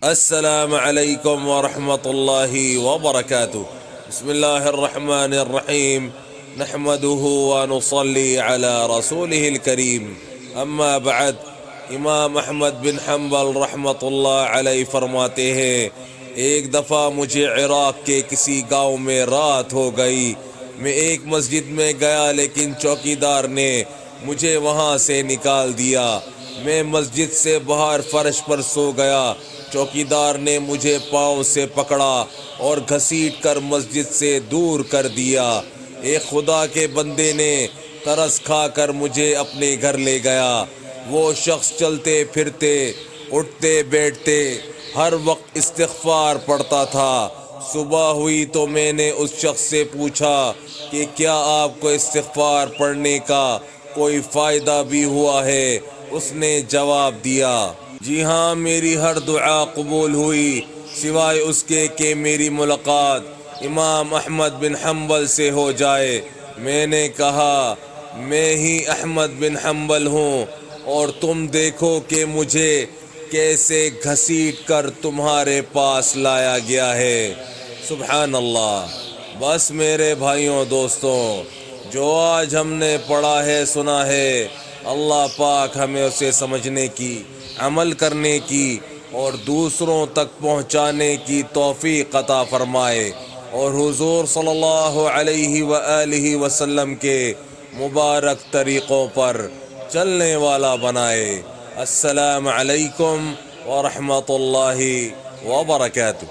السلام علیکم ورحمۃ اللہ وبرکاتہ۔ بسم اللہ الرحمن الرحیم، نحمده ونصلی علی رسولہ الکریم، اما بعد۔ امام احمد بن حنبل رحمۃ اللہ علیہ فرماتے ہیں، ایک دفعہ مجھے عراق کے کسی گاؤں میں رات ہو گئی۔ میں ایک مسجد میں گیا لیکن چوکیدار نے مجھے وہاں سے نکال دیا۔ میں مسجد سے باہر فرش پر سو گیا۔ چوکیدار نے مجھے پاؤں سے پکڑا اور گھسیٹ کر مسجد سے دور کر دیا۔ ایک خدا کے بندے نے ترس کھا کر مجھے اپنے گھر لے گیا۔ وہ شخص چلتے پھرتے، اٹھتے بیٹھتے ہر وقت استغفار پڑھتا تھا۔ صبح ہوئی تو میں نے اس شخص سے پوچھا کہ کیا آپ کو استغفار پڑھنے کا کوئی فائدہ بھی ہوا ہے؟ اس نے جواب دیا، جی ہاں، میری ہر دعا قبول ہوئی سوائے اس کے کہ میری ملاقات امام احمد بن حنبل سے ہو جائے۔ میں نے کہا، میں ہی احمد بن حنبل ہوں، اور تم دیکھو کہ مجھے کیسے گھسیٹ کر تمہارے پاس لایا گیا ہے۔ سبحان اللہ۔ بس میرے بھائیوں دوستوں، جو آج ہم نے پڑھا ہے سنا ہے، اللہ پاک ہمیں اسے سمجھنے کی، عمل کرنے کی اور دوسروں تک پہنچانے کی توفیق عطا فرمائے، اور حضور صلی اللہ علیہ وآلہ وسلم کے مبارک طریقوں پر چلنے والا بنائے۔ السلام علیکم ورحمۃ اللہ وبرکاتہ۔